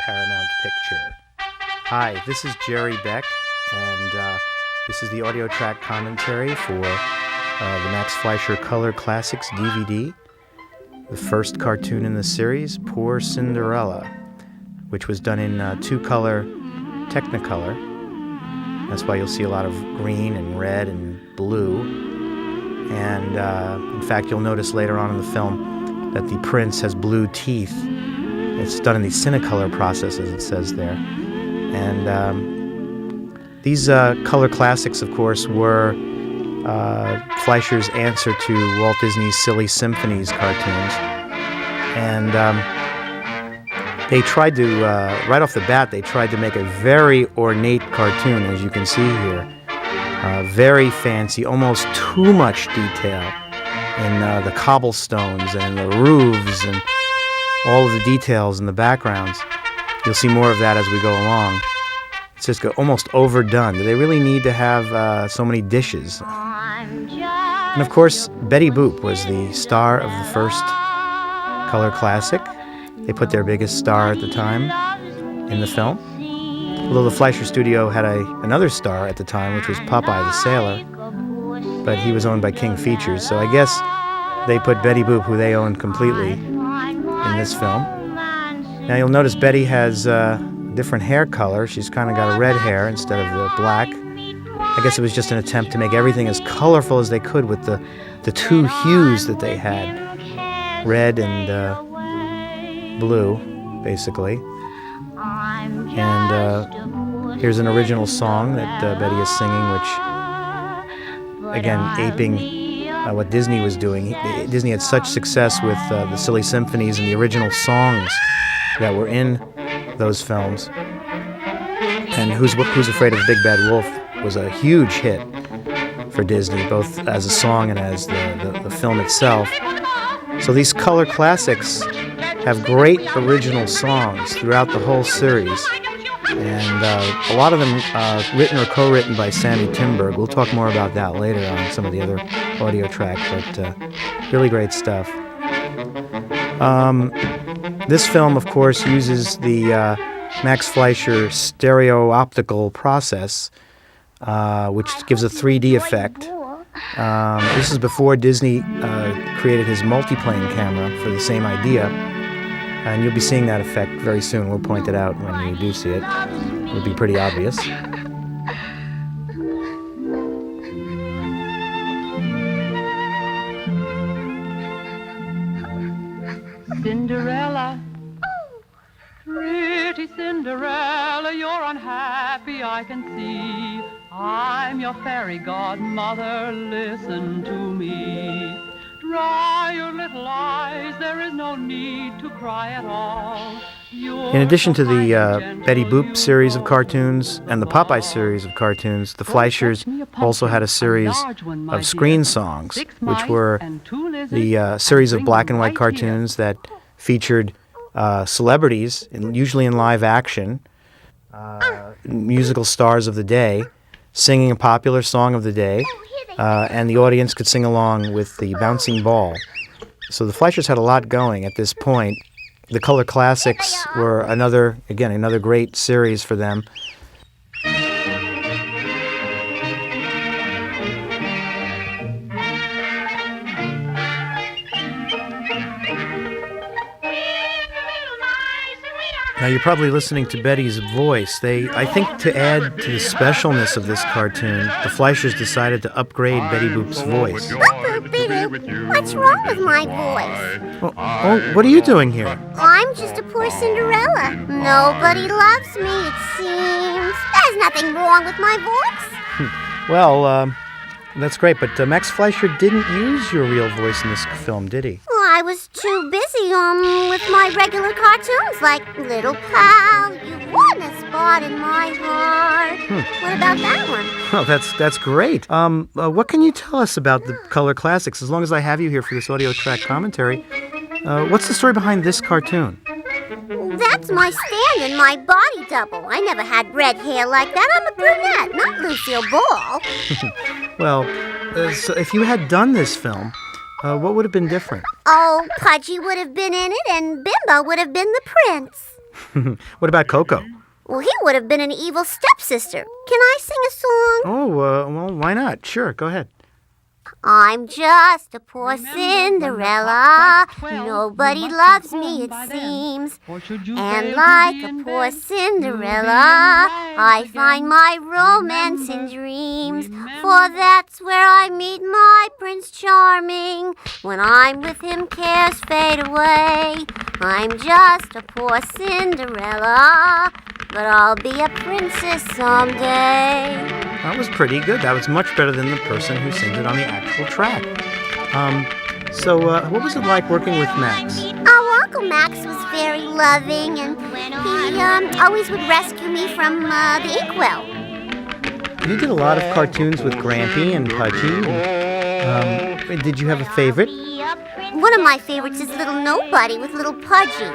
Paramount Picture. Hi, this is Jerry Beck, and this is the audio track commentary for the Max Fleischer Color Classics DVD, the first cartoon in the series, Poor Cinderella, which was done in two-color Technicolor. That's why you'll see a lot of green and red and blue. And in fact, you'll notice later on in the film that the prince has blue teeth. It's done in the Cinecolor process, as it says there. And these color classics, of course, were Fleischer's answer to Walt Disney's Silly Symphonies cartoons. And they tried to, right off the bat, they tried to make a very ornate cartoon, as you can see here. Very fancy, almost too much detail in the cobblestones and the roofs and all of the details in the backgrounds. You'll see more of that as we go along. It's just almost overdone. Do they really need to have so many dishes? And of course, Betty Boop was the star of the first color classic. They put their biggest star at the time in the film. Although the Fleischer Studio had another star at the time, which was Popeye the Sailor, but he was owned by King Features. So I guess they put Betty Boop, who they owned completely, in this film. Now you'll notice Betty has a different hair color. She's kind of got a red hair instead of the black. I guess it was just an attempt to make everything as colorful as they could with the two hues that they had, red and blue, basically. And here's an original song that Betty is singing, which, again, aping what Disney was doing. Disney had such success with the Silly Symphonies and the original songs that were in those films. And Who's Afraid of the Big Bad Wolf was a huge hit for Disney, both as a song and as the film itself. So these color classics have great original songs throughout the whole series. And a lot of them written or co-written by Sammy Timberg. We'll talk more about that later on some of the other audio tracks, but really great stuff. This film, of course, uses the Max Fleischer stereo-optical process, which gives a 3D effect. This is before Disney created his multiplane camera for the same idea. And you'll be seeing that effect very soon. We'll point it out when you do see it. It'll be pretty obvious. Cinderella, pretty Cinderella, you're unhappy, I can see. I'm your fairy godmother, listen to me. Dry your little eyes, there is no need to cry at all. In addition to the Betty Boop series of cartoons and the Popeye series of cartoons, the Fleischers also had a series of screen songs, which were the series of black and white cartoons that featured celebrities, usually in live action, musical stars of the day, singing a popular song of the day, and the audience could sing along with the bouncing ball. So the Fleischers had a lot going at this point. The Color Classics were another great series for them. Now you're probably listening to Betty's voice. I think to add to the specialness of this cartoon, the Fleischers decided to upgrade Betty Boop's voice. What's wrong with my voice? Oh, what are you doing here? I'm just a poor Cinderella. Nobody loves me, it seems. There's nothing wrong with my voice. Well, that's great, but Max Fleischer didn't use your real voice in this film, did he? Well, I was too busy with my regular cartoons, like Little Pal, You Won a Spot in My Heart. What about that one? Oh, that's great. What can you tell us about the Color Classics? As long as I have you here for this audio track commentary, what's the story behind this cartoon? That's my stand and my body double. I never had red hair like that. I'm a brunette, not Lucille Ball. Well, so if you had done this film, What would have been different? Oh, Pudgy would have been in it, and Bimbo would have been the prince. What about Coco? Well, he would have been an evil stepsister. Can I sing a song? Oh, well, why not? Sure, go ahead. I'm just a poor Cinderella. Nobody loves me, it seems. And like a poor Cinderella, I find my romance in dreams. For that's where I meet my Prince Charming. When I'm with him, cares fade away. I'm just a poor Cinderella, but I'll be a princess someday. That was pretty good. That was much better than the person who sings it on the actual track. So what was it like working with Max? Oh, Uncle Max was very loving, and he always would rescue me from the inkwell. You did a lot of cartoons with Grampy and Pudgy. Did you have a favorite? One of my favorites is Little Nobody with Little Pudgy,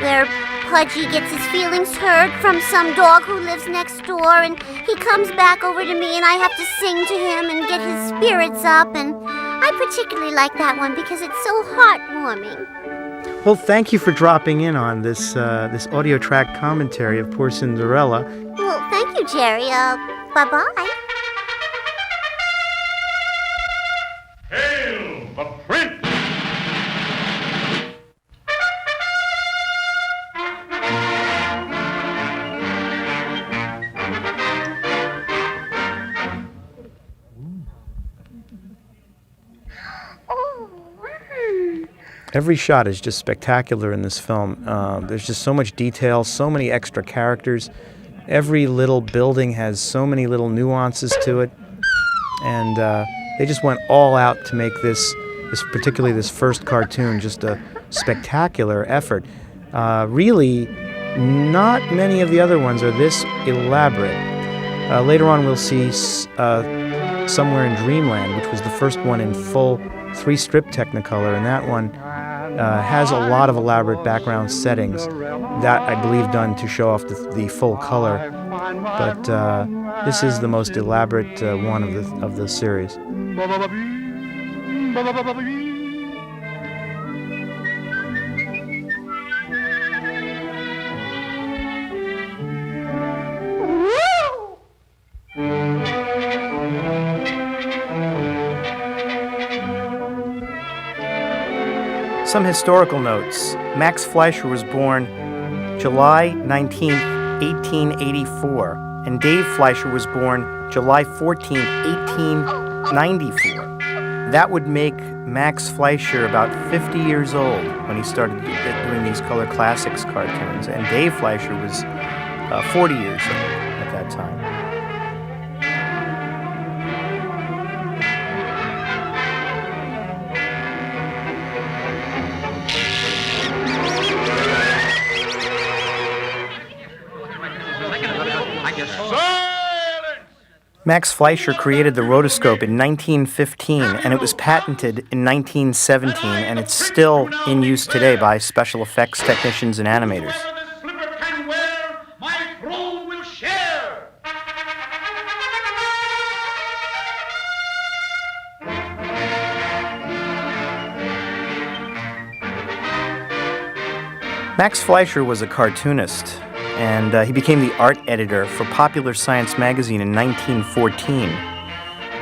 where Pudgy gets his feelings hurt from some dog who lives next door, and he comes back over to me, and I have to sing to him and get his spirits up, and I particularly like that one because it's so heartwarming. Well, thank you for dropping in on this audio track commentary of Poor Cinderella. Well, thank you, Jerry. Bye-bye. Hail the Prince! Every shot is just spectacular in this film. There's just so much detail, so many extra characters. Every little building has so many little nuances to it. And they just went all out to make this particularly this first cartoon, just a spectacular effort. Really, not many of the other ones are this elaborate. Later on, we'll see Somewhere in Dreamland, which was the first one in full 3-strip Technicolor, and that one has a lot of elaborate background settings that I believe done to show off the full color. But this is the most elaborate one of the series. Some historical notes. Max Fleischer was born July 19th, 1884, and Dave Fleischer was born July 14th, 1894. That would make Max Fleischer about 50 years old when he started doing these Color Classics cartoons, and Dave Fleischer was 40 years old at that time. Max Fleischer created the rotoscope in 1915, and it was patented in 1917, and it's still in use today by special effects technicians and animators. Max Fleischer was a cartoonist, and he became the art editor for Popular Science magazine in 1914.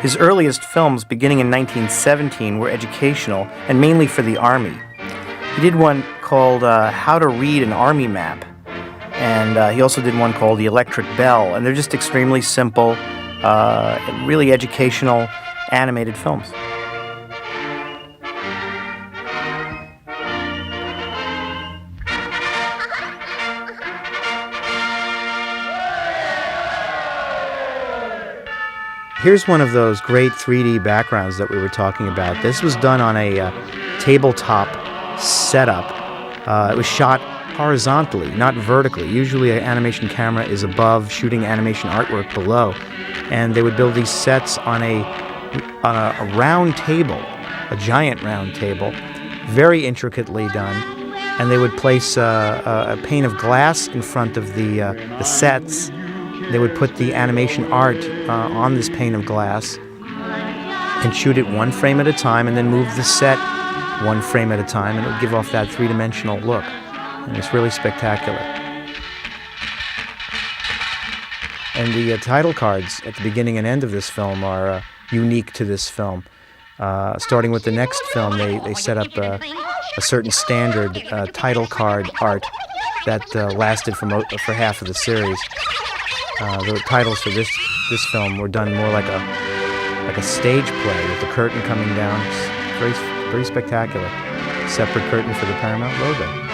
His earliest films, beginning in 1917, were educational and mainly for the Army. He did one called How to Read an Army Map, and he also did one called The Electric Bell, and they're just extremely simple, really educational, animated films. Here's one of those great 3D backgrounds that we were talking about. This was done on a tabletop setup. It was shot horizontally, not vertically. Usually an animation camera is above, shooting animation artwork below. And they would build these sets on a round table, a giant round table, very intricately done. And they would place a pane of glass in front of the sets. They would put the animation art on this pane of glass can shoot it one frame at a time and then move the set one frame at a time, and it'll give off that three-dimensional look. And it's really spectacular. And the title cards at the beginning and end of this film are unique to this film. Starting with the next film, they set up a certain standard title card art that lasted for half of the series. The titles for this film were done more like a stage play with the curtain coming down. It's very, very spectacular. Separate curtain for the Paramount logo.